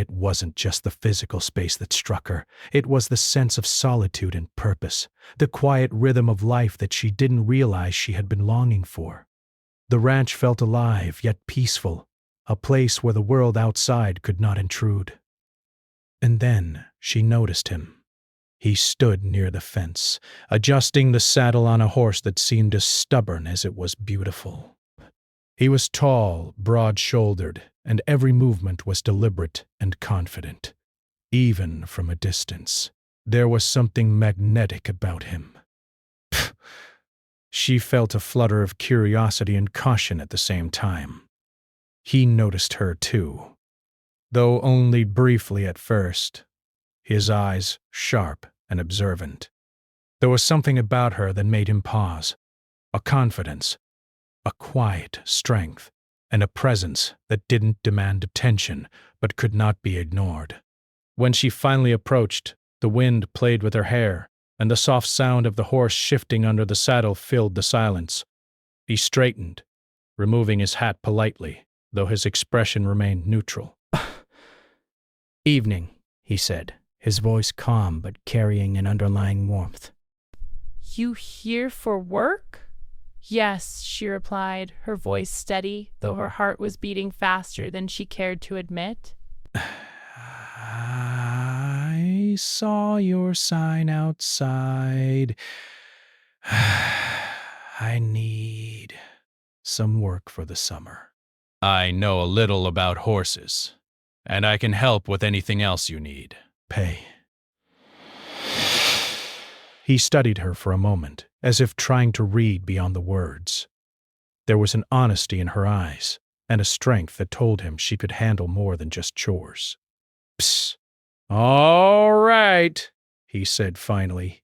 it wasn't just the physical space that struck her. It was the sense of solitude and purpose, the quiet rhythm of life that she didn't realize she had been longing for. The ranch felt alive yet peaceful, a place where the world outside could not intrude. And then she noticed him. He stood near the fence, adjusting the saddle on a horse that seemed as stubborn as it was beautiful. He was tall, broad-shouldered, and every movement was deliberate and confident. Even from a distance, there was something magnetic about him. She felt a flutter of curiosity and caution at the same time. He noticed her too, though only briefly at first, his eyes sharp and observant. There was something about her that made him pause, a confidence, a quiet strength, and a presence that didn't demand attention but could not be ignored. When she finally approached, the wind played with her hair, and the soft sound of the horse shifting under the saddle filled the silence. He straightened, removing his hat politely, though his expression remained neutral. "Evening," he said, his voice calm but carrying an underlying warmth. "You here for work?" "Yes," she replied, her voice steady, though her heart was beating faster than she cared to admit. "I saw your sign outside. I need some work for the summer." "I know a little about horses, and I can help with anything else you need. Pay." He studied her for a moment, as if trying to read beyond the words. There was an honesty in her eyes, and a strength that told him she could handle more than just chores. "Psst. All right," he said finally.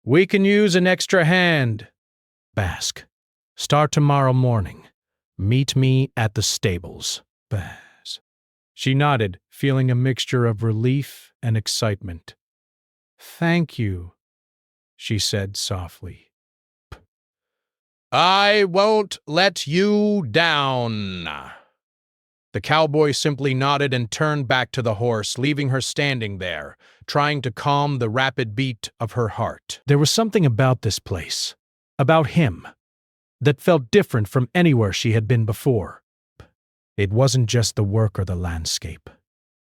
"We can use an extra hand. Bask. Start tomorrow morning. Meet me at the stables." Baz. She nodded, feeling a mixture of relief and excitement. "Thank you," she said softly. "I won't let you down." The cowboy simply nodded and turned back to the horse, leaving her standing there, trying to calm the rapid beat of her heart. There was something about this place, about him, that felt different from anywhere she had been before. It wasn't just the work or the landscape.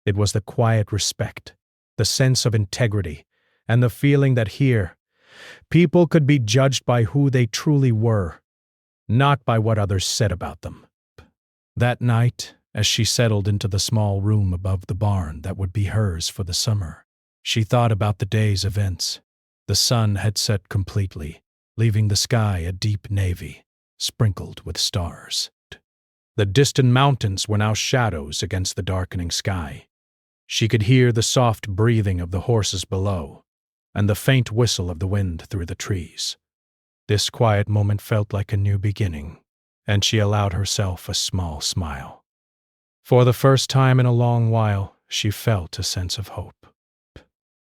It was the quiet respect, the sense of integrity, and the feeling that here, people could be judged by who they truly were, not by what others said about them. That night, as she settled into the small room above the barn that would be hers for the summer, she thought about the day's events. The sun had set completely, leaving the sky a deep navy, sprinkled with stars. The distant mountains were now shadows against the darkening sky. She could hear the soft breathing of the horses below, and the faint whistle of the wind through the trees. This quiet moment felt like a new beginning, and she allowed herself a small smile. For the first time in a long while, she felt a sense of hope.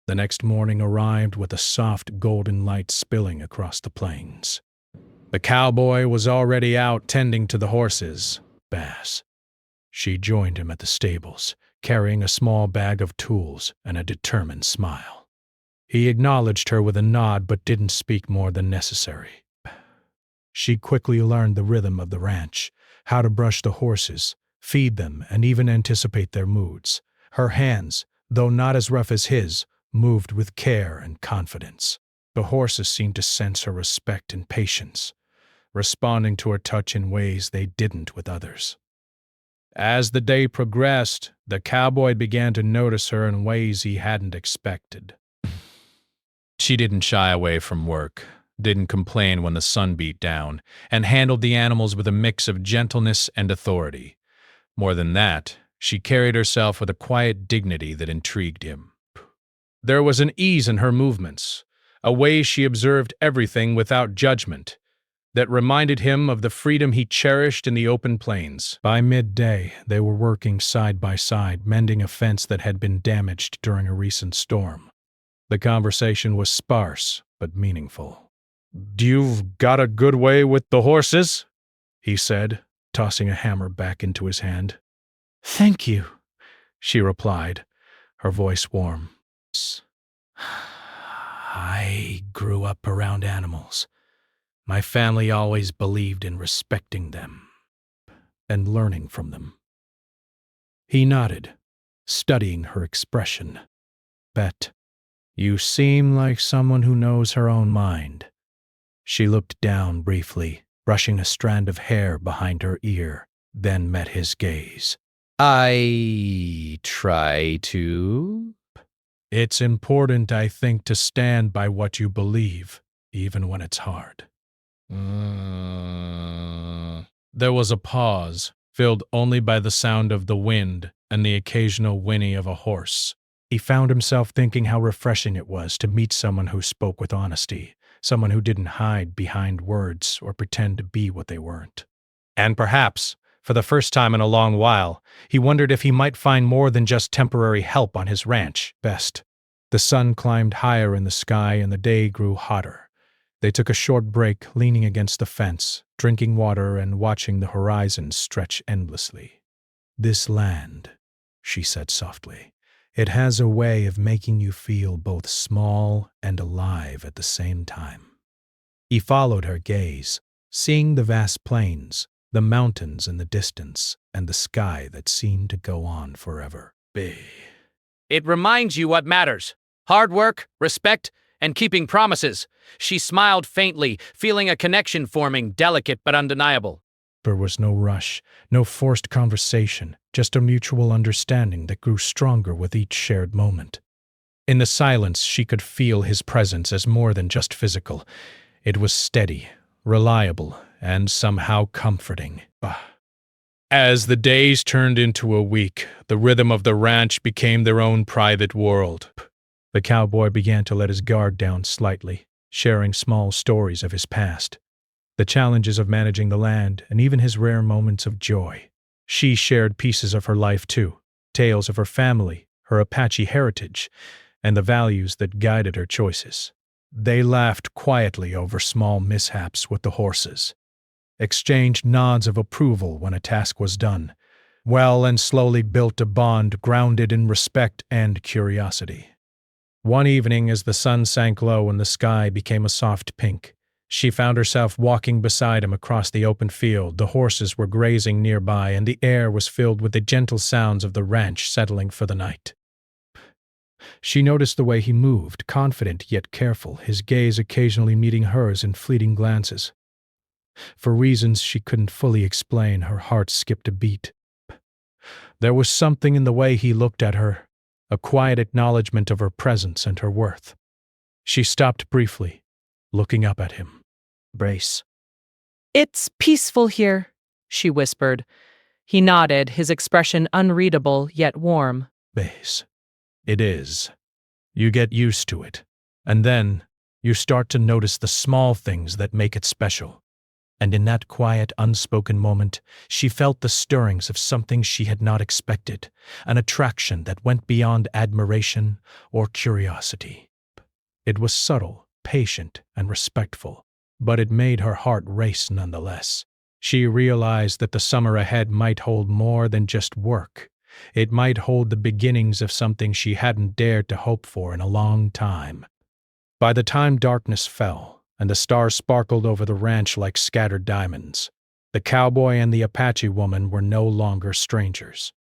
The next morning arrived with a soft golden light spilling across the plains. The cowboy was already out tending to the horses. Baz. She joined him at the stables, carrying a small bag of tools and a determined smile. He acknowledged her with a nod but didn't speak more than necessary. She quickly learned the rhythm of the ranch, how to brush the horses, feed them, and even anticipate their moods. Her hands, though not as rough as his, moved with care and confidence. The horses seemed to sense her respect and patience, responding to her touch in ways they didn't with others. As the day progressed, the cowboy began to notice her in ways he hadn't expected. She didn't shy away from work, didn't complain when the sun beat down, and handled the animals with a mix of gentleness and authority. More than that, she carried herself with a quiet dignity that intrigued him. There was an ease in her movements, a way she observed everything without judgment, that reminded him of the freedom he cherished in the open plains. By midday, they were working side by side, mending a fence that had been damaged during a recent storm. The conversation was sparse but meaningful. "You've got a good way with the horses?" he said, tossing a hammer back into his hand. "Thank you," she replied, her voice warm. I grew up around animals. My family always believed in respecting them And learning from them. He nodded, studying her expression. Bet, you seem like someone who knows her own mind. She looked down briefly, brushing a strand of hair behind her ear, then met his gaze. I try to. It's important, I think, to stand by what you believe, even when it's hard. There was a pause, filled only by the sound of the wind and the occasional whinny of a horse. He found himself thinking how refreshing it was to meet someone who spoke with honesty, someone who didn't hide behind words or pretend to be what they weren't. And perhaps, for the first time in a long while, he wondered if he might find more than just temporary help on his ranch. Best. The sun climbed higher in the sky and the day grew hotter. They took a short break, leaning against the fence, drinking water and watching the horizon stretch endlessly. This land, she said softly, it has a way of making you feel both small and alive at the same time. He followed her gaze, seeing the vast plains, the mountains in the distance, and the sky that seemed to go on forever. It reminds you what matters. Hard work, respect, and keeping promises. She smiled faintly, feeling a connection forming, delicate but undeniable. There was no rush, no forced conversation, just a mutual understanding that grew stronger with each shared moment. In the silence, she could feel his presence as more than just physical. It was steady, reliable, and somehow comforting. As the days turned into a week, the rhythm of the ranch became their own private world. The cowboy began to let his guard down slightly, sharing small stories of his past, the challenges of managing the land, and even his rare moments of joy. She shared pieces of her life too, tales of her family, her Apache heritage, and the values that guided her choices. They laughed quietly over small mishaps with the horses, exchanged nods of approval when a task was done, and slowly built a bond grounded in respect and curiosity. One evening, as the sun sank low and the sky became a soft pink, she found herself walking beside him across the open field. The horses were grazing nearby, and the air was filled with the gentle sounds of the ranch settling for the night. She noticed the way he moved, confident yet careful, his gaze occasionally meeting hers in fleeting glances. For reasons she couldn't fully explain, her heart skipped a beat. There was something in the way he looked at her, a quiet acknowledgement of her presence and her worth. She stopped briefly, looking up at him. Brace. It's peaceful here, she whispered. He nodded, his expression unreadable yet warm. Base. It is. You get used to it, and then you start to notice the small things that make it special. And in that quiet, unspoken moment, she felt the stirrings of something she had not expected, an attraction that went beyond admiration or curiosity. It was subtle, patient, and respectful, but it made her heart race nonetheless. She realized that the summer ahead might hold more than just work. It might hold the beginnings of something she hadn't dared to hope for in a long time. By the time darkness fell, and the stars sparkled over the ranch like scattered diamonds, the cowboy and the Apache woman were no longer strangers.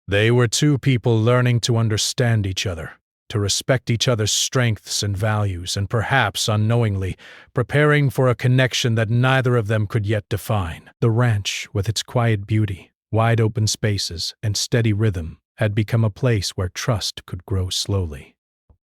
They were two people learning to understand each other, to respect each other's strengths and values, and perhaps, unknowingly, preparing for a connection that neither of them could yet define. The ranch, with its quiet beauty, wide open spaces, and steady rhythm, had become a place where trust could grow slowly.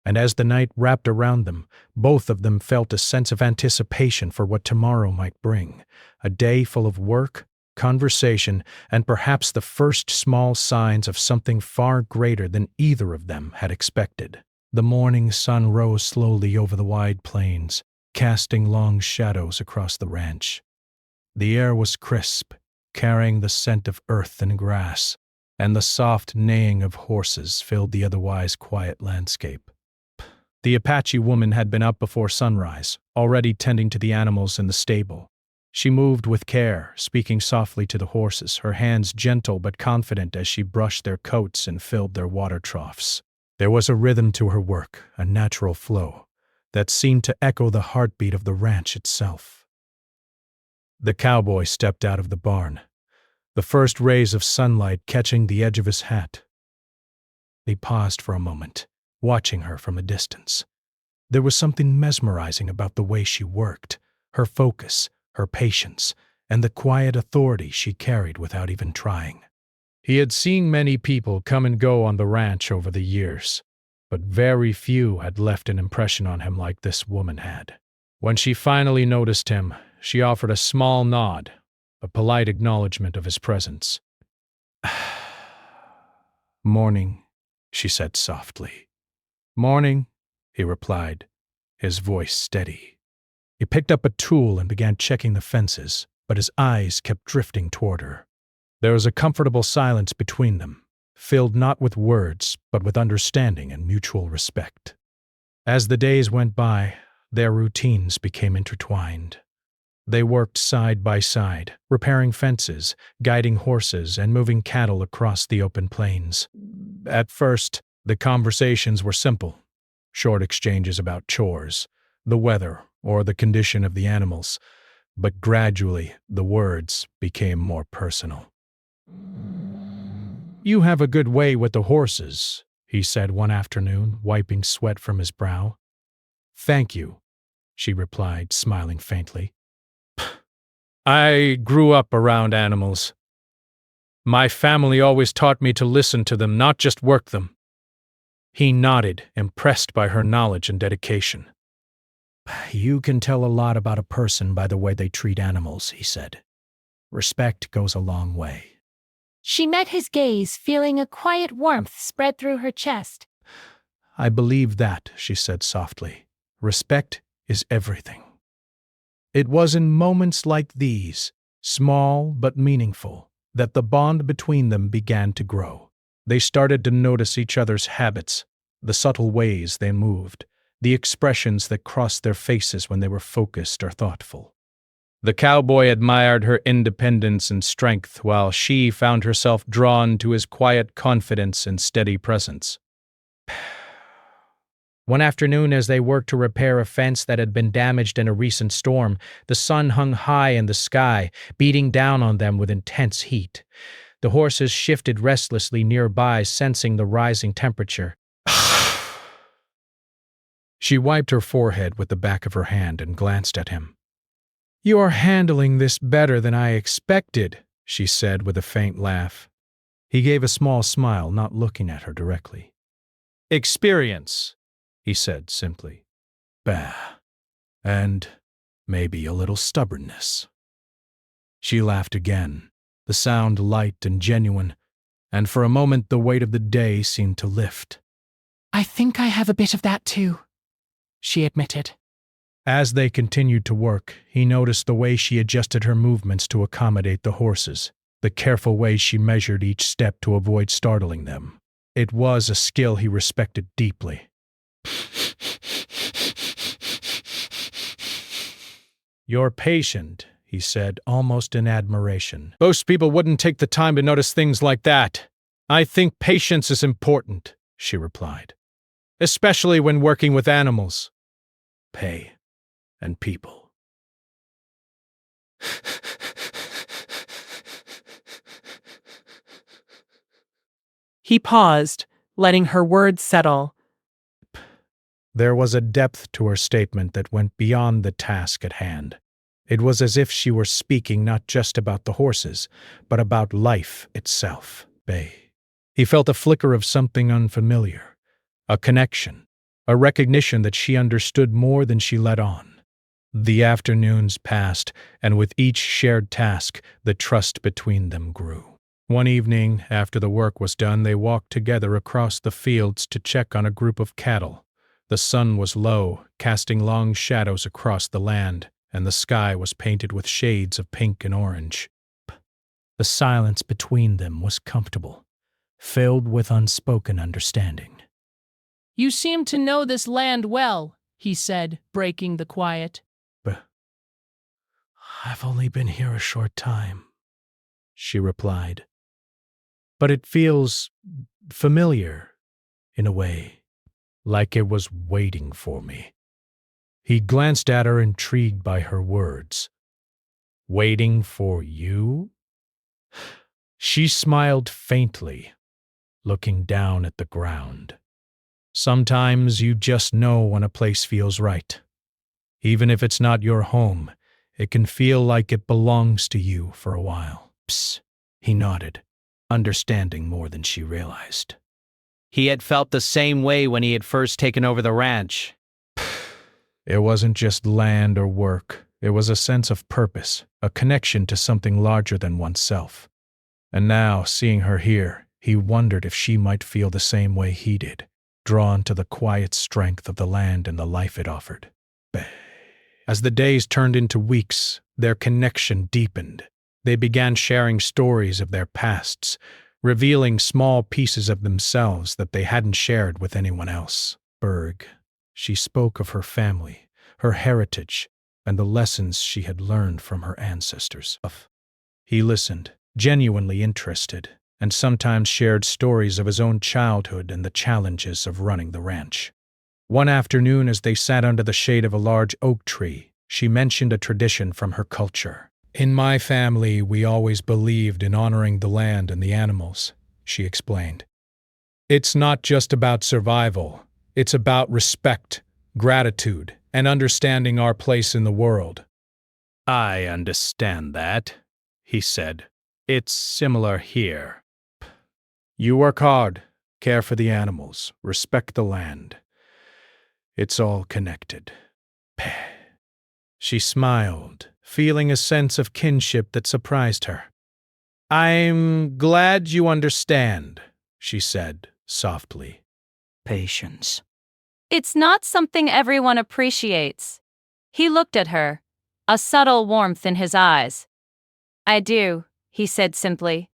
And as the night wrapped around them, both of them felt a sense of anticipation for what tomorrow might bring, a day full of work, conversation, and perhaps the first small signs of something far greater than either of them had expected. The morning sun rose slowly over the wide plains, casting long shadows across the ranch. The air was crisp, carrying the scent of earth and grass, and the soft neighing of horses filled the otherwise quiet landscape. The Apache woman had been up before sunrise, already tending to the animals in the stable. She moved with care, speaking softly to the horses, her hands gentle but confident as she brushed their coats and filled their water troughs. There was a rhythm to her work, a natural flow, that seemed to echo the heartbeat of the ranch itself. The cowboy stepped out of the barn, the first rays of sunlight catching the edge of his hat. He paused for a moment, watching her from a distance. There was something mesmerizing about the way she worked, her focus, her patience, and the quiet authority she carried without even trying. He had seen many people come and go on the ranch over the years, but very few had left an impression on him like this woman had. When she finally noticed him, she offered a small nod, a polite acknowledgement of his presence. "Morning," she said softly. "Morning," he replied, his voice steady. He picked up a tool and began checking the fences, but his eyes kept drifting toward her. There was a comfortable silence between them, filled not with words, but with understanding and mutual respect. As the days went by, their routines became intertwined. They worked side by side, repairing fences, guiding horses, and moving cattle across the open plains. At first, the conversations were simple, short exchanges about chores, the weather, or the condition of the animals, but gradually the words became more personal. "You have a good way with the horses," he said one afternoon, wiping sweat from his brow. "Thank you," she replied, smiling faintly. "I grew up around animals. My family always taught me to listen to them, not just work them." He nodded, impressed by her knowledge and dedication. "You can tell a lot about a person by the way they treat animals," he said. "Respect goes a long way." She met his gaze, feeling a quiet warmth spread through her chest. "I believe that," she said softly. "Respect is everything." It was in moments like these, small but meaningful, that the bond between them began to grow. They started to notice each other's habits, the subtle ways they moved, the expressions that crossed their faces when they were focused or thoughtful. The cowboy admired her independence and strength, while she found herself drawn to his quiet confidence and steady presence. One afternoon, as they worked to repair a fence that had been damaged in a recent storm, the sun hung high in the sky, beating down on them with intense heat. The horses shifted restlessly nearby, sensing the rising temperature. She wiped her forehead with the back of her hand and glanced at him. "You are handling this better than I expected," she said with a faint laugh. He gave a small smile, not looking at her directly. "Experience," he said simply. "Bah. And maybe a little stubbornness." She laughed again, the sound light and genuine, and for a moment the weight of the day seemed to lift. "I think I have a bit of that too," she admitted. As they continued to work, he noticed the way she adjusted her movements to accommodate the horses, the careful way she measured each step to avoid startling them. It was a skill he respected deeply. "You're patient," he said, almost in admiration. "Most people wouldn't take the time to notice things like that. I think patience is important," she replied, "especially when working with animals. Pay. And people." He paused, letting her words settle. There was a depth to her statement that went beyond the task at hand. It was as if she were speaking not just about the horses, but about life itself. He felt a flicker of something unfamiliar, a connection, a recognition that she understood more than she let on. The afternoons passed, and with each shared task, the trust between them grew. One evening, after the work was done, they walked together across the fields to check on a group of cattle. The sun was low, casting long shadows across the land, and the sky was painted with shades of pink and orange. The silence between them was comfortable, filled with unspoken understanding. "You seem to know this land well," he said, breaking the quiet. I've only been here a short time, she replied. But it feels familiar, in a way, like it was waiting for me. He glanced at her, intrigued by her words. Waiting for you? She smiled faintly, looking down at the ground. Sometimes you just know when a place feels right. Even if it's not your home, it can feel like it belongs to you for a while. Psst, he nodded, understanding more than she realized. He had felt the same way when he had first taken over the ranch. It wasn't just land or work. It was a sense of purpose, a connection to something larger than oneself. And now, seeing her here, he wondered if she might feel the same way he did, drawn to the quiet strength of the land and the life it offered. As the days turned into weeks, their connection deepened. They began sharing stories of their pasts, revealing small pieces of themselves that they hadn't shared with anyone else. Berg. She spoke of her family, her heritage, and the lessons she had learned from her ancestors. He listened, genuinely interested, and sometimes shared stories of his own childhood and the challenges of running the ranch. One afternoon, as they sat under the shade of a large oak tree, she mentioned a tradition from her culture. In my family, we always believed in honoring the land and the animals, she explained. It's not just about survival. It's about respect, gratitude, and understanding our place in the world. I understand that, he said. It's similar here. You work hard, care for the animals, respect the land. It's all connected. She smiled, feeling a sense of kinship that surprised her. I'm glad you understand, she said softly. Patience. It's not something everyone appreciates. He looked at her, a subtle warmth in his eyes. I do, he said simply.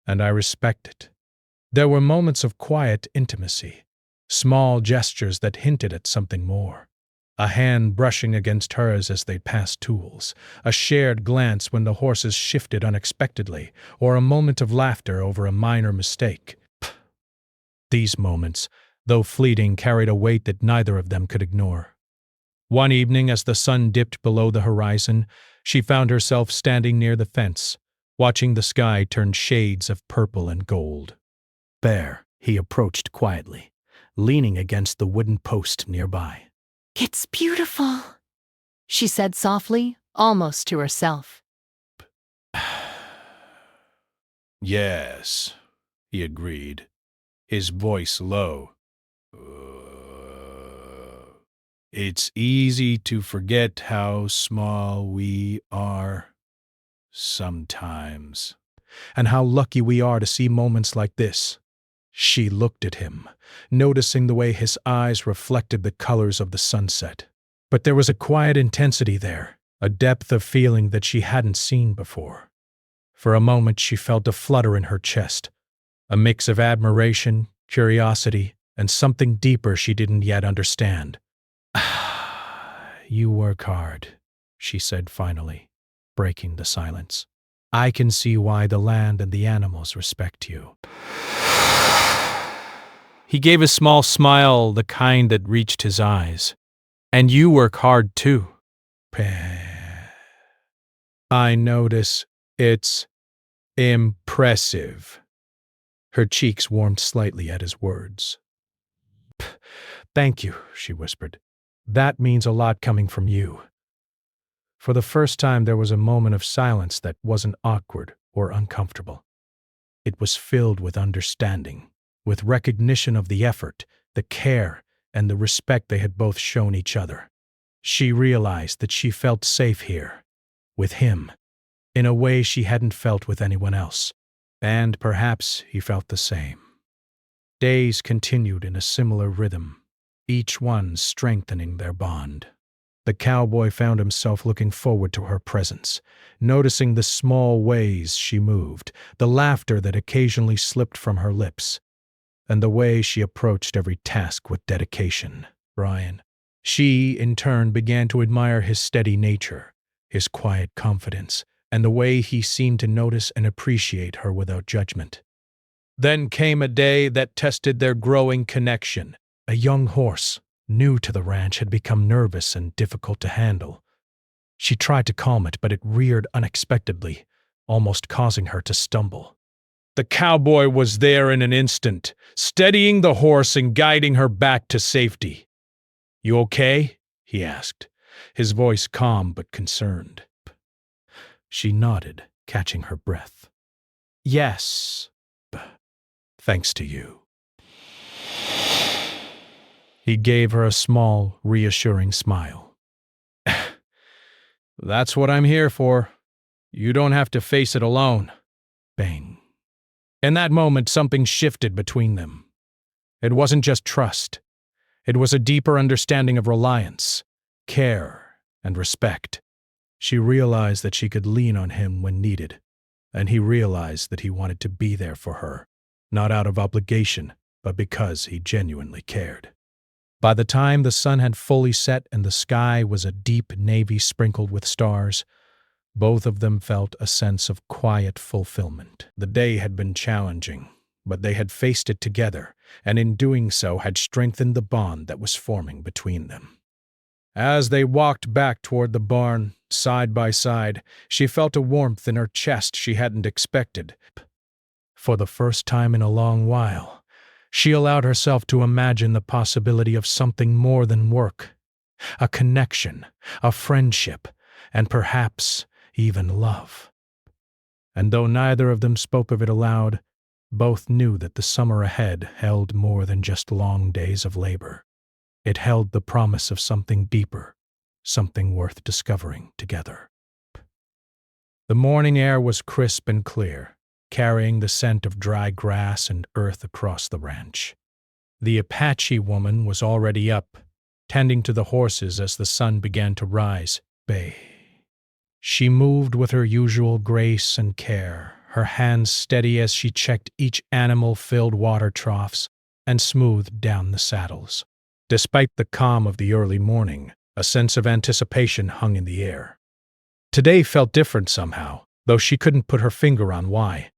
And I respect it. There were moments of quiet intimacy, small gestures that hinted at something more. A hand brushing against hers as they passed tools, a shared glance when the horses shifted unexpectedly, or a moment of laughter over a minor mistake. These moments, though fleeting, carried a weight that neither of them could ignore. One evening, as the sun dipped below the horizon, she found herself standing near the fence, watching the sky turn shades of purple and gold. There, he approached quietly, leaning against the wooden post nearby. It's beautiful, she said softly, almost to herself. Yes, he agreed, his voice low. It's easy to forget how small we are sometimes, and how lucky we are to see moments like this. She looked at him, noticing the way his eyes reflected the colors of the sunset. But there was a quiet intensity there, a depth of feeling that she hadn't seen before. For a moment she felt a flutter in her chest, a mix of admiration, curiosity, and something deeper she didn't yet understand. You work hard, she said finally, breaking the silence. I can see why the land and the animals respect you. He gave a small smile, the kind that reached his eyes. And you work hard too. I notice it's impressive. Her cheeks warmed slightly at his words. Thank you, she whispered. That means a lot coming from you. For the first time, there was a moment of silence that wasn't awkward or uncomfortable. It was filled with understanding, with recognition of the effort, the care, and the respect they had both shown each other. She realized that she felt safe here, with him, in a way she hadn't felt with anyone else, and perhaps he felt the same. Days continued in a similar rhythm, each one strengthening their bond. The cowboy found himself looking forward to her presence, noticing the small ways she moved, the laughter that occasionally slipped from her lips, and the way she approached every task with dedication. Brian. She, in turn, began to admire his steady nature, his quiet confidence, and the way he seemed to notice and appreciate her without judgment. Then came a day that tested their growing connection. A young horse, new to the ranch, had become nervous and difficult to handle. She tried to calm it, but it reared unexpectedly, almost causing her to stumble. The cowboy was there in an instant, steadying the horse and guiding her back to safety. "You okay?" he asked, his voice calm but concerned. She nodded, catching her breath. "Yes, thanks to you." He gave her a small, reassuring smile. "That's what I'm here for. You don't have to face it alone." Bang. In that moment, something shifted between them. It wasn't just trust. It was a deeper understanding of reliance, care, and respect. She realized that she could lean on him when needed, and he realized that he wanted to be there for her, not out of obligation, but because he genuinely cared. By the time the sun had fully set and the sky was a deep navy sprinkled with stars, both of them felt a sense of quiet fulfillment. The day had been challenging, but they had faced it together, and in doing so had strengthened the bond that was forming between them. As they walked back toward the barn, side by side, she felt a warmth in her chest she hadn't expected. For the first time in a long while, she allowed herself to imagine the possibility of something more than work. A connection, a friendship, and perhaps even love. And though neither of them spoke of it aloud, both knew that the summer ahead held more than just long days of labor. It held the promise of something deeper, something worth discovering together. The morning air was crisp and clear, carrying the scent of dry grass and earth across the ranch. The Apache woman was already up, tending to the horses as the sun began to rise. Bay. She moved with her usual grace and care, her hands steady as she checked each animal-filled water troughs and smoothed down the saddles. Despite the calm of the early morning, a sense of anticipation hung in the air. Today felt different somehow, though she couldn't put her finger on why.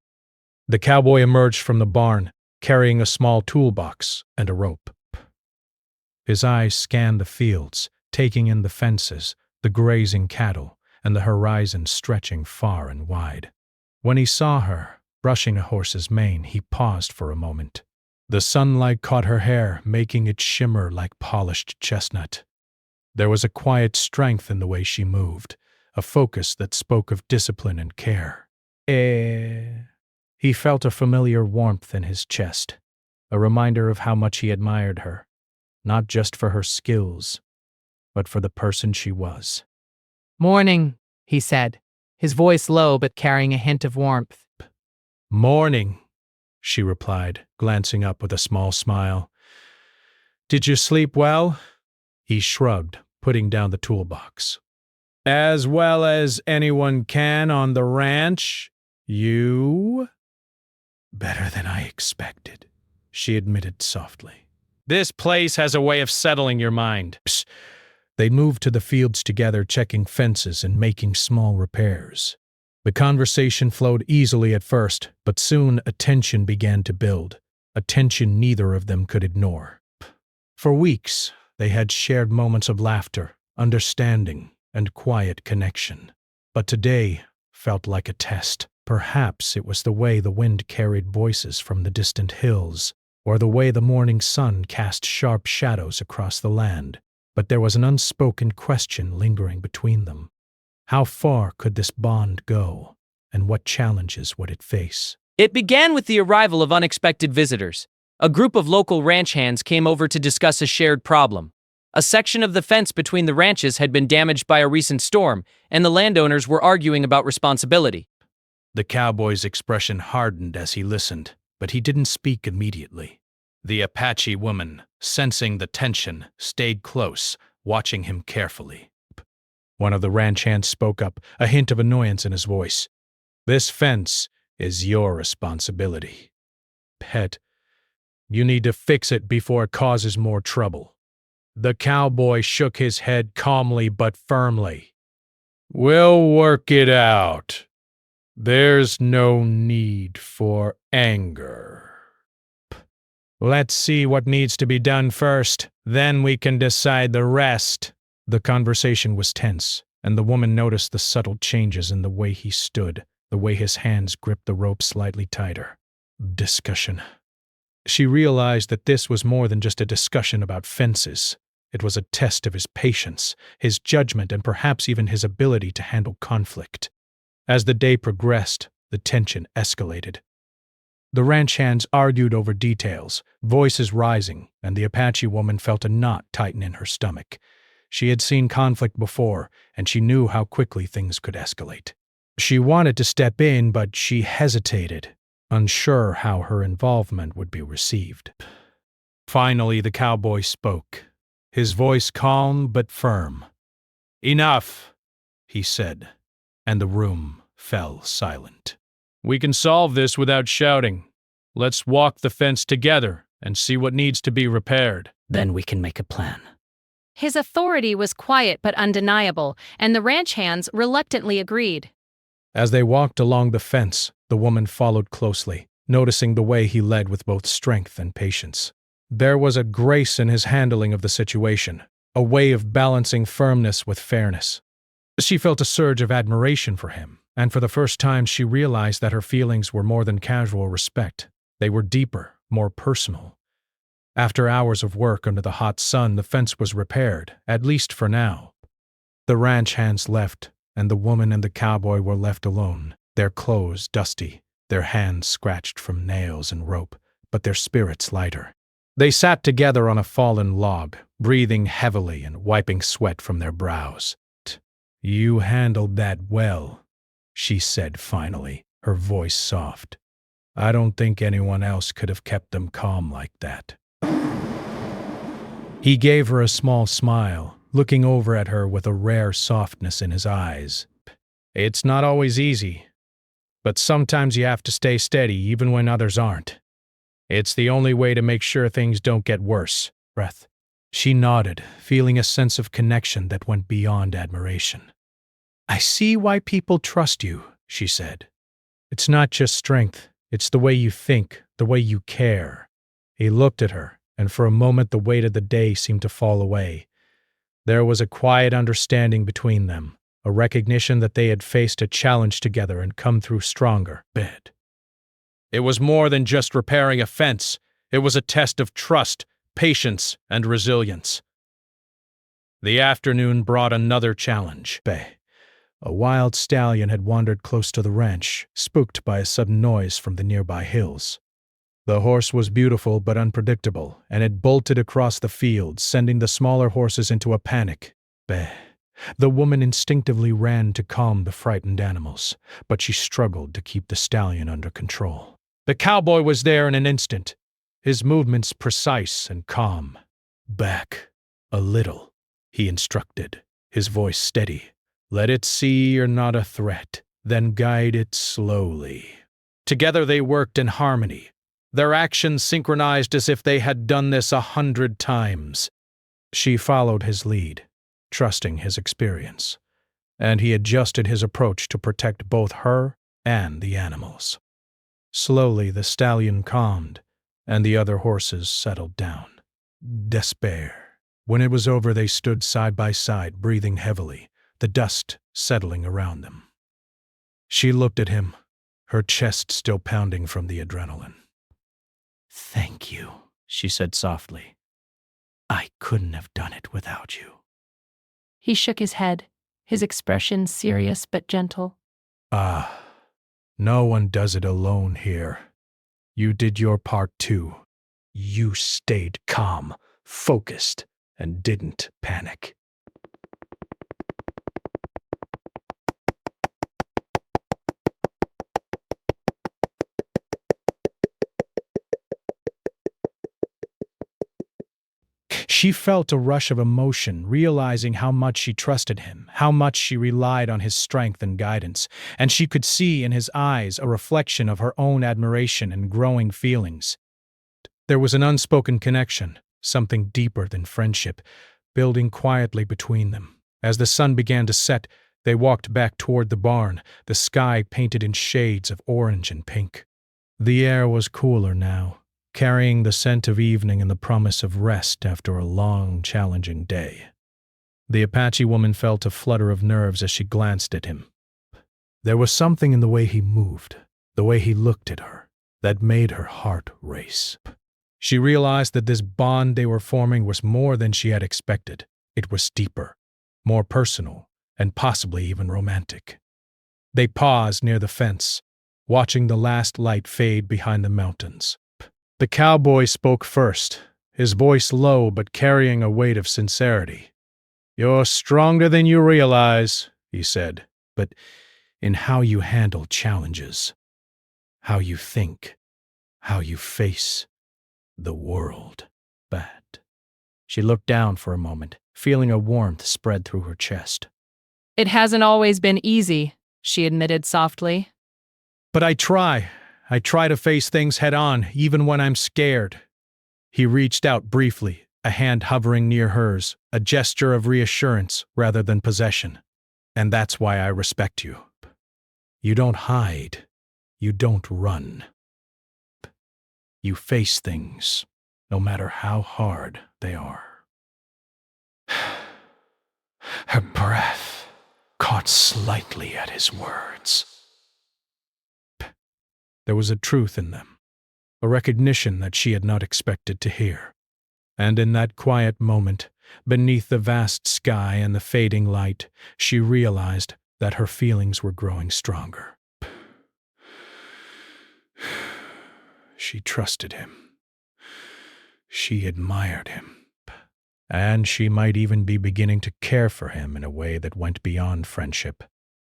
The cowboy emerged from the barn, carrying a small toolbox and a rope. His eyes scanned the fields, taking in the fences, the grazing cattle, and the horizon stretching far and wide. When he saw her, brushing a horse's mane, he paused for a moment. The sunlight caught her hair, making it shimmer like polished chestnut. There was a quiet strength in the way she moved, a focus that spoke of discipline and care. He felt a familiar warmth in his chest, a reminder of how much he admired her, not just for her skills, but for the person she was. "Morning," he said, his voice low but carrying a hint of warmth. "Morning," she replied, glancing up with a small smile. "Did you sleep well?" He shrugged, putting down the toolbox. "As well as anyone can on the ranch. You?" "Better than I expected," she admitted softly. "This place has a way of settling your mind." Psst. They moved to the fields together, checking fences and making small repairs. The conversation flowed easily at first, but soon a tension began to build, a tension neither of them could ignore. For weeks, they had shared moments of laughter, understanding, and quiet connection. But today felt like a test. Perhaps it was the way the wind carried voices from the distant hills, or the way the morning sun cast sharp shadows across the land. But there was an unspoken question lingering between them. How far could this bond go, and what challenges would it face? It began with the arrival of unexpected visitors. A group of local ranch hands came over to discuss a shared problem. A section of the fence between the ranches had been damaged by a recent storm, and the landowners were arguing about responsibility. The cowboy's expression hardened as he listened, but he didn't speak immediately. The Apache woman, sensing the tension, stayed close, watching him carefully. One of the ranch hands spoke up, a hint of annoyance in his voice. "This fence is your responsibility. Pet, you need to fix it before it causes more trouble." The cowboy shook his head calmly but firmly. We'll work it out. There's no need for anger. Let's see what needs to be done first, then we can decide the rest. The conversation was tense, and the woman noticed the subtle changes in the way he stood, the way his hands gripped the rope slightly tighter. Discussion. She realized that this was more than just a discussion about fences. It was a test of his patience, his judgment, and perhaps even his ability to handle conflict. As the day progressed, the tension escalated. The ranch hands argued over details, voices rising, and the Apache woman felt a knot tighten in her stomach. She had seen conflict before, and she knew how quickly things could escalate. She wanted to step in, but she hesitated, unsure how her involvement would be received. Finally, the cowboy spoke, his voice calm but firm. "Enough," he said, and the room fell silent. We can solve this without shouting. Let's walk the fence together and see what needs to be repaired. Then we can make a plan. His authority was quiet but undeniable, and the ranch hands reluctantly agreed. As they walked along the fence, the woman followed closely, noticing the way he led with both strength and patience. There was a grace in his handling of the situation, a way of balancing firmness with fairness. She felt a surge of admiration for him, and for the first time she realized that her feelings were more than casual respect. They were deeper, more personal. After hours of work under the hot sun, the fence was repaired, at least for now. The ranch hands left, and the woman and the cowboy were left alone, their clothes dusty, their hands scratched from nails and rope, but their spirits lighter. They sat together on a fallen log, breathing heavily and wiping sweat from their brows. "You handled that well," she said finally, her voice soft. "I don't think anyone else could have kept them calm like that." He gave her a small smile, looking over at her with a rare softness in his eyes. "It's not always easy, but sometimes you have to stay steady even when others aren't. It's the only way to make sure things don't get worse." Breath. She nodded, feeling a sense of connection that went beyond admiration. "I see why people trust you," she said. "It's not just strength, it's the way you think, the way you care." He looked at her, and for a moment the weight of the day seemed to fall away. There was a quiet understanding between them, a recognition that they had faced a challenge together and come through stronger. Bed. It was more than just repairing a fence. It was a test of trust, patience, and resilience. The afternoon brought another challenge. A wild stallion had wandered close to the ranch, spooked by a sudden noise from the nearby hills. The horse was beautiful but unpredictable, and it bolted across the field, sending the smaller horses into a panic. The woman instinctively ran to calm the frightened animals, but she struggled to keep the stallion under control. The cowboy was there in an instant, his movements precise and calm. "Back a little," he instructed, his voice steady. "Let it see you're not a threat, then guide it slowly." Together they worked in harmony, their actions synchronized as if they had done this 100 times. She followed his lead, trusting his experience, and he adjusted his approach to protect both her and the animals. Slowly the stallion calmed, and the other horses settled down. Despair. When it was over, they stood side by side, breathing heavily, the dust settling around them. She looked at him, her chest still pounding from the adrenaline. "Thank you," she said softly. "I couldn't have done it without you." He shook his head, his expression serious but gentle. No one does it alone here. You did your part too. You stayed calm, focused, and didn't panic." She felt a rush of emotion, realizing how much she trusted him, how much she relied on his strength and guidance, and she could see in his eyes a reflection of her own admiration and growing feelings. There was an unspoken connection, something deeper than friendship, building quietly between them. As the sun began to set, They walked back toward the barn, the sky painted in shades of orange and pink. The air was cooler now, carrying the scent of evening and the promise of rest after a long, challenging day. The Apache woman felt a flutter of nerves as she glanced at him. There was something in the way he moved, the way he looked at her, that made her heart race. She realized that this bond they were forming was more than she had expected. It was deeper, more personal, and possibly even romantic. They paused near the fence, watching the last light fade behind the mountains. The cowboy spoke first, his voice low but carrying a weight of sincerity. "You're stronger than you realize," he said, "but in how you handle challenges, how you think, how you face the world." Bad. She looked down for a moment, feeling a warmth spread through her chest. It hasn't always been easy, she admitted softly. "But I try. I try to face things head on, even when I'm scared." He reached out briefly, a hand hovering near hers, a gesture of reassurance rather than possession. "And that's why I respect you. You don't hide. You don't run. You face things, no matter how hard they are." Her breath caught slightly at his words. There was a truth in them, a recognition that she had not expected to hear. And in that quiet moment, beneath the vast sky and the fading light, she realized that her feelings were growing stronger. She trusted him. She admired him. And she might even be beginning to care for him in a way that went beyond friendship.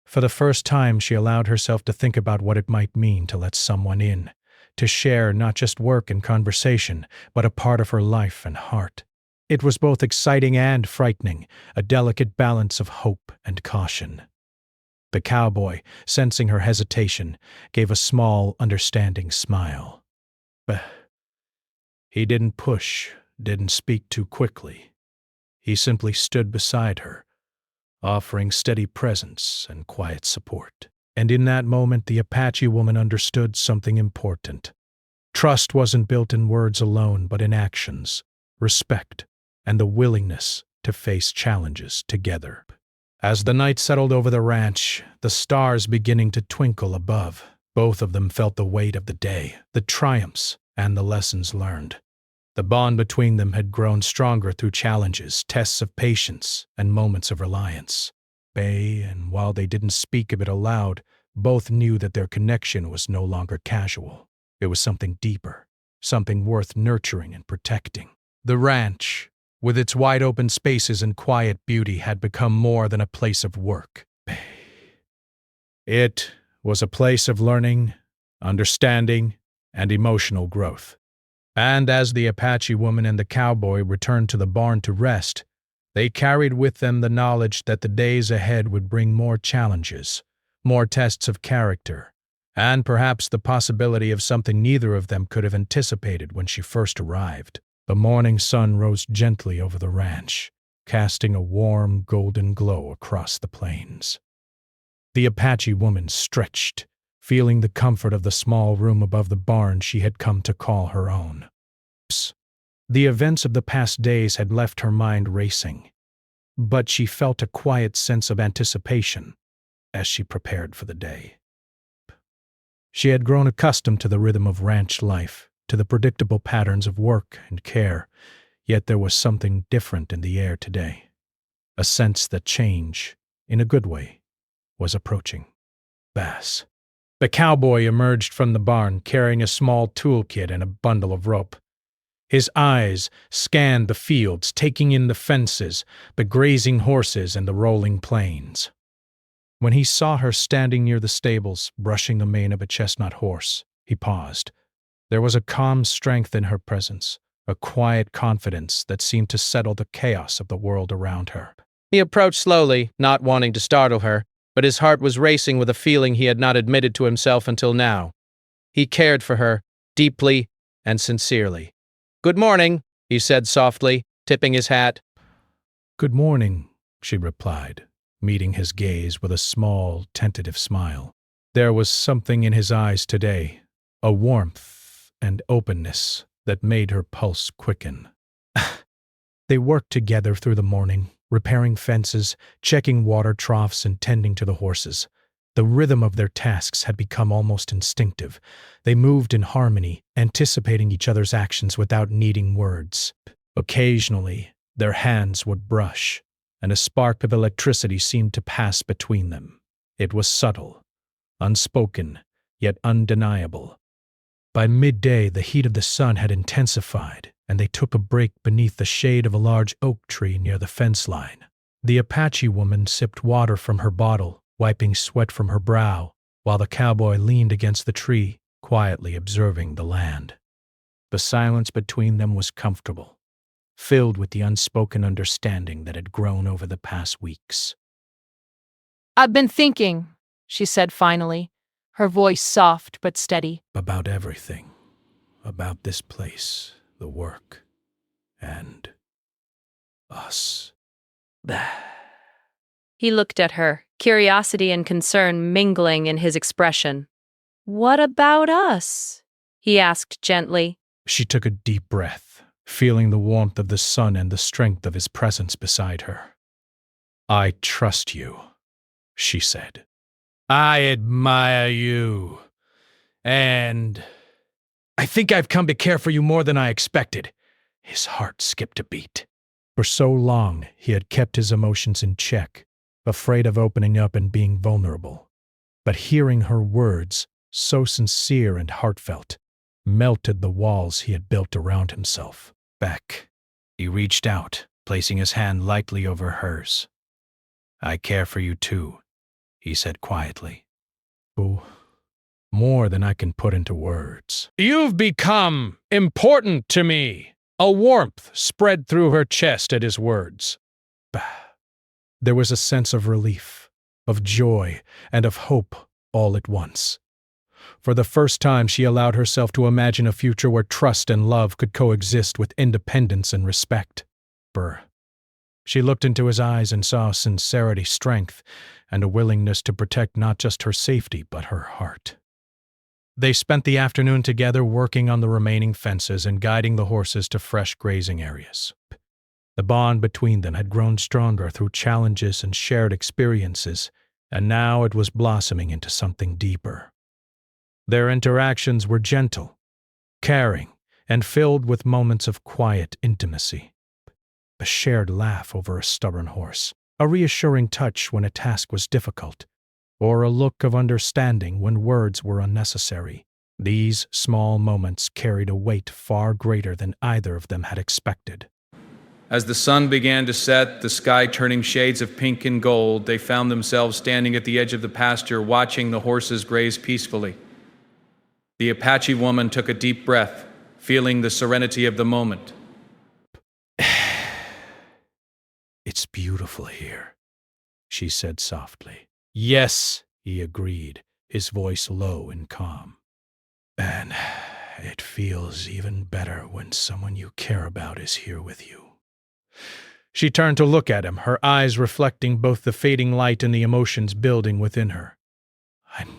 For the first time, she allowed herself to think about what it might mean to let someone in, to share not just work and conversation, but a part of her life and heart. It was both exciting and frightening, a delicate balance of hope and caution. The cowboy, sensing her hesitation, gave a small, understanding smile. But he didn't push, didn't speak too quickly. He simply stood beside her, offering steady presence and quiet support. And in that moment, the Apache woman understood something important. Trust wasn't built in words alone, but in actions, respect, and the willingness to face challenges together. As the night settled over the ranch, the stars beginning to twinkle above, both of them felt the weight of the day, the triumphs, and the lessons learned. The bond between them had grown stronger through challenges, tests of patience, and moments of reliance. And while they didn't speak of it aloud, both knew that their connection was no longer casual. It was something deeper, something worth nurturing and protecting. The ranch, with its wide-open spaces and quiet beauty, had become more than a place of work. It was a place of learning, understanding, and emotional growth. And as the Apache woman and the cowboy returned to the barn to rest, they carried with them the knowledge that the days ahead would bring more challenges, more tests of character, and perhaps the possibility of something neither of them could have anticipated when she first arrived. The morning sun rose gently over the ranch, casting a warm, golden glow across the plains. The Apache woman stretched, feeling the comfort of the small room above the barn she had come to call her own. The events of the past days had left her mind racing, but she felt a quiet sense of anticipation as she prepared for the day. She had grown accustomed to the rhythm of ranch life, to the predictable patterns of work and care, yet there was something different in the air today, a sense that change, in a good way, was approaching. Bass. The cowboy emerged from the barn carrying a small toolkit and a bundle of rope. His eyes scanned the fields, taking in the fences, the grazing horses, and the rolling plains. When he saw her standing near the stables, brushing the mane of a chestnut horse, he paused. There was a calm strength in her presence, a quiet confidence that seemed to settle the chaos of the world around her. He approached slowly, not wanting to startle her, but his heart was racing with a feeling he had not admitted to himself until now. He cared for her, deeply and sincerely. "Good morning," he said softly, tipping his hat. "Good morning," she replied, meeting his gaze with a small, tentative smile. There was something in his eyes today, a warmth and openness that made her pulse quicken. They worked together through the morning, repairing fences, checking water troughs, and tending to the horses. The rhythm of their tasks had become almost instinctive. They moved in harmony, anticipating each other's actions without needing words. Occasionally, their hands would brush, and a spark of electricity seemed to pass between them. It was subtle, unspoken, yet undeniable. By midday, the heat of the sun had intensified, and they took a break beneath the shade of a large oak tree near the fence line. The Apache woman sipped water from her bottle, wiping sweat from her brow, while the cowboy leaned against the tree, quietly observing the land. The silence between them was comfortable, filled with the unspoken understanding that had grown over the past weeks. "I've been thinking," she said finally, her voice soft but steady. About everything. About this place, the work, and us. He looked at her, curiosity and concern mingling in his expression. "What about us?" he asked gently. She took a deep breath, feeling the warmth of the sun and the strength of his presence beside her. "I trust you," she said. "I admire you. And I think I've come to care for you more than I expected." His heart skipped a beat. For so long, he had kept his emotions in check, afraid of opening up and being vulnerable. But hearing her words, so sincere and heartfelt, melted the walls he had built around himself. Beck. He reached out, placing his hand lightly over hers. "I care for you too," he said quietly. "Oh, more than I can put into words." You've become important to me. A warmth spread through her chest at his words. There was a sense of relief, of joy, and of hope all at once. For the first time, she allowed herself to imagine a future where trust and love could coexist with independence and respect. She looked into his eyes and saw sincerity, strength, and a willingness to protect not just her safety, but her heart. They spent the afternoon together working on the remaining fences and guiding the horses to fresh grazing areas. The bond between them had grown stronger through challenges and shared experiences, and now it was blossoming into something deeper. Their interactions were gentle, caring, and filled with moments of quiet intimacy. A shared laugh over a stubborn horse, a reassuring touch when a task was difficult, or a look of understanding when words were unnecessary. These small moments carried a weight far greater than either of them had expected. As the sun began to set, the sky turning shades of pink and gold, they found themselves standing at the edge of the pasture, watching the horses graze peacefully. The Apache woman took a deep breath, feeling the serenity of the moment. "It's beautiful here," she said softly. "Yes," he agreed, his voice low and calm. "And it feels even better when someone you care about is here with you." She turned to look at him, her eyes reflecting both the fading light and the emotions building within her. "I'm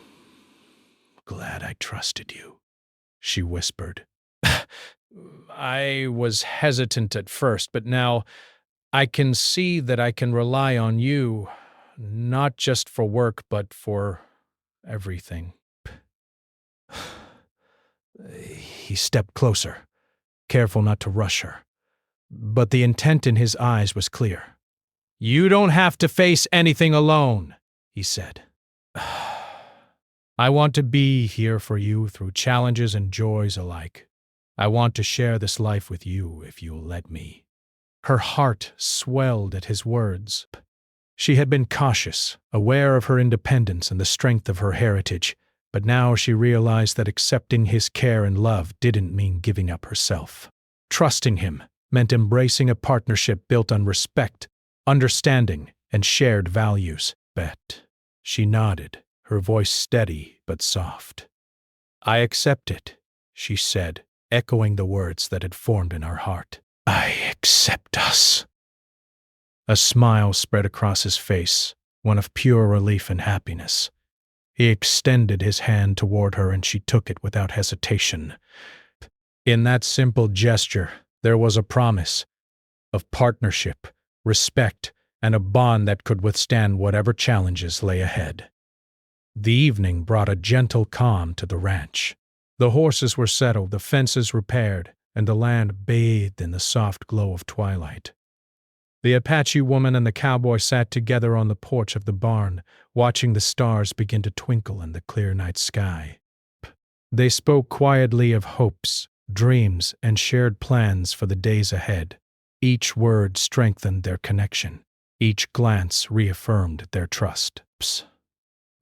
glad I trusted you," she whispered. I was hesitant at first, but now I can see that I can rely on you, not just for work, but for everything. He stepped closer, careful not to rush her. But the intent in his eyes was clear. You don't have to face anything alone, he said. I want to be here for you through challenges and joys alike. I want to share this life with you if you'll let me. Her heart swelled at his words. She had been cautious, aware of her independence and the strength of her heritage, but now she realized that accepting his care and love didn't mean giving up herself. Trusting him meant embracing a partnership built on respect, understanding, and shared values. Bet. She nodded, her voice steady but soft. I accept it, she said, echoing the words that had formed in her heart. I accept us. A smile spread across his face, one of pure relief and happiness. He extended his hand toward her and she took it without hesitation. In that simple gesture, there was a promise of partnership, respect, and a bond that could withstand whatever challenges lay ahead. The evening brought a gentle calm to the ranch. The horses were settled, the fences repaired, and the land bathed in the soft glow of twilight. The Apache woman and the cowboy sat together on the porch of the barn, watching the stars begin to twinkle in the clear night sky. They spoke quietly of hopes, dreams, and shared plans for the days ahead. Each word strengthened their connection. Each glance reaffirmed their trust.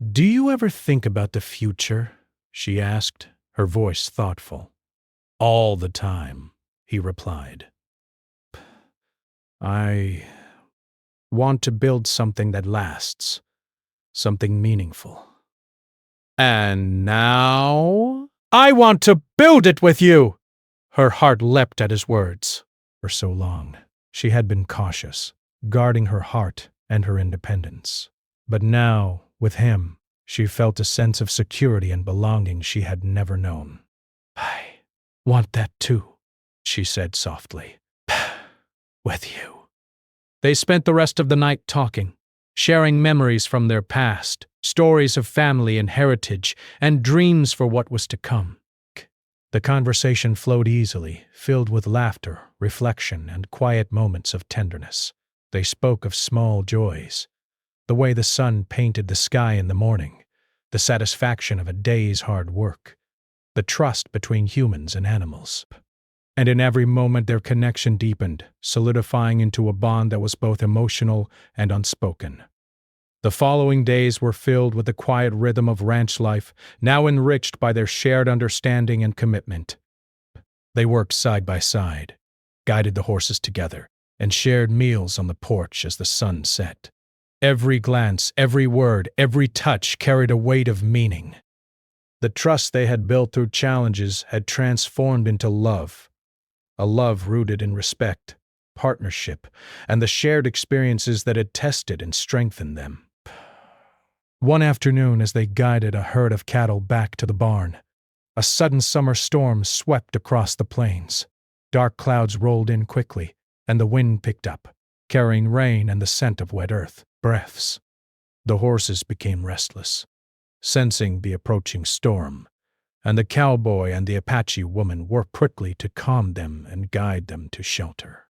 "Do you ever think about the future?" she asked, her voice thoughtful. "All the time," he replied. "I want to build something that lasts, something meaningful. And now, I want to build it with you!" Her heart leapt at his words. For so long, she had been cautious, guarding her heart and her independence. But now, with him, she felt a sense of security and belonging she had never known. "I want that too," she said softly. "With you." They spent the rest of the night talking, sharing memories from their past, stories of family and heritage, and dreams for what was to come. The conversation flowed easily, filled with laughter, reflection, and quiet moments of tenderness. They spoke of small joys, the way the sun painted the sky in the morning, the satisfaction of a day's hard work, the trust between humans and animals. And in every moment their connection deepened, solidifying into a bond that was both emotional and unspoken. The following days were filled with the quiet rhythm of ranch life, now enriched by their shared understanding and commitment. They worked side by side, guided the horses together, and shared meals on the porch as the sun set. Every glance, every word, every touch carried a weight of meaning. The trust they had built through challenges had transformed into love, a love rooted in respect, partnership, and the shared experiences that had tested and strengthened them. One afternoon, as they guided a herd of cattle back to the barn, a sudden summer storm swept across the plains. Dark clouds rolled in quickly, and the wind picked up, carrying rain and the scent of wet earth. Breaths. The horses became restless, sensing the approaching storm, and the cowboy and the Apache woman worked quickly to calm them and guide them to shelter.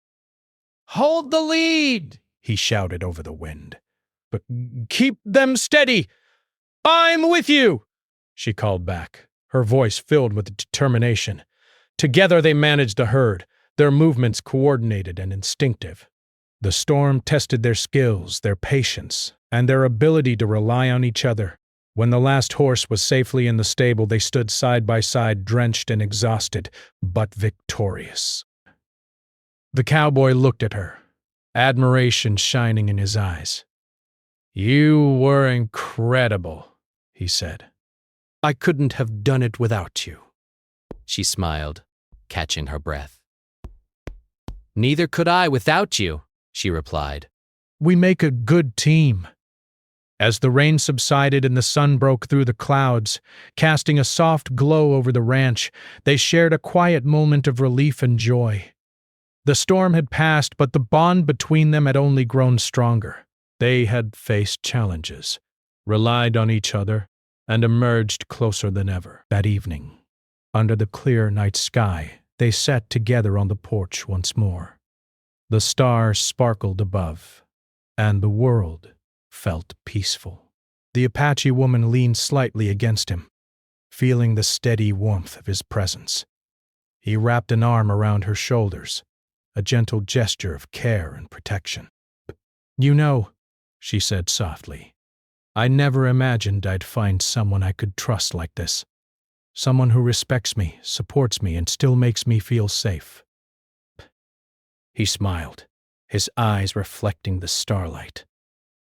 "Hold the lead!" he shouted over the wind. "But keep them steady! I'm with you!" she called back, her voice filled with determination. Together they managed the herd, their movements coordinated and instinctive. The storm tested their skills, their patience, and their ability to rely on each other. When the last horse was safely in the stable, they stood side by side, drenched and exhausted, but victorious. The cowboy looked at her, admiration shining in his eyes. "You were incredible," he said. "I couldn't have done it without you." She smiled, catching her breath. "Neither could I without you," she replied. "We make a good team." As the rain subsided and the sun broke through the clouds, casting a soft glow over the ranch, they shared a quiet moment of relief and joy. The storm had passed, but the bond between them had only grown stronger. They had faced challenges, relied on each other, and emerged closer than ever. That evening, under the clear night sky, they sat together on the porch once more. The stars sparkled above, and the world felt peaceful. The Apache woman leaned slightly against him, feeling the steady warmth of his presence. He wrapped an arm around her shoulders, a gentle gesture of care and protection. "You know," she said softly, "I never imagined I'd find someone I could trust like this. Someone who respects me, supports me, and still makes me feel safe." He smiled, his eyes reflecting the starlight.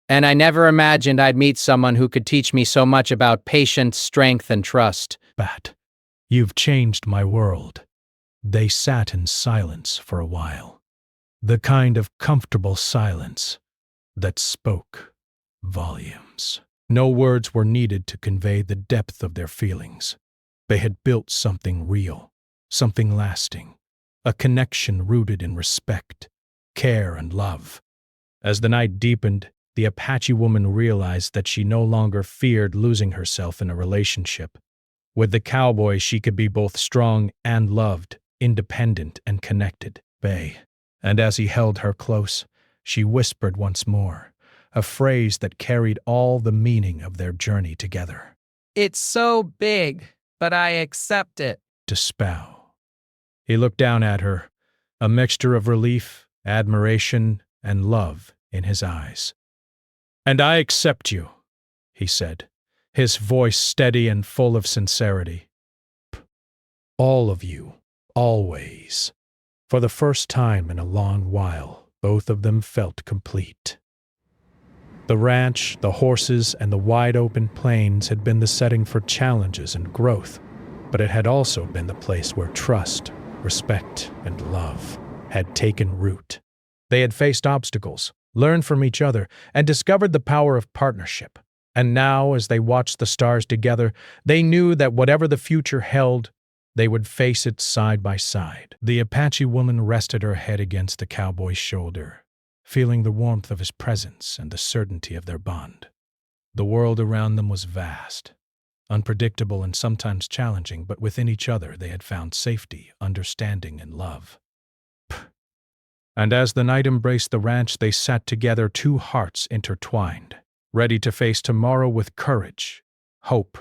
"And I never imagined I'd meet someone who could teach me so much about patience, strength, and trust." "Pat, you've changed my world." They sat in silence for a while, the kind of comfortable silence that spoke volumes. No words were needed to convey the depth of their feelings. They had built something real, something lasting, a connection rooted in respect, care, and love. As the night deepened, the Apache woman realized that she no longer feared losing herself in a relationship. With the cowboy, she could be both strong and loved, independent and connected. Bay. And as he held her close, she whispered once more, a phrase that carried all the meaning of their journey together. It's so big, but I accept it. To Spow. He looked down at her, a mixture of relief, admiration, and love in his eyes. And I accept you, he said, his voice steady and full of sincerity. All of you, always. For the first time in a long while, both of them felt complete. The ranch, the horses, and the wide-open plains had been the setting for challenges and growth, but it had also been the place where trust, respect, and love had taken root. They had faced obstacles, learned from each other, and discovered the power of partnership. And now, as they watched the stars together, they knew that whatever the future held, they would face it side by side. The Apache woman rested her head against the cowboy's shoulder, feeling the warmth of his presence and the certainty of their bond. The world around them was vast, unpredictable and sometimes challenging, but within each other they had found safety, understanding, and love. And as the night embraced the ranch, they sat together, two hearts intertwined, ready to face tomorrow with courage, hope,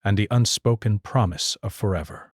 and the unspoken promise of forever.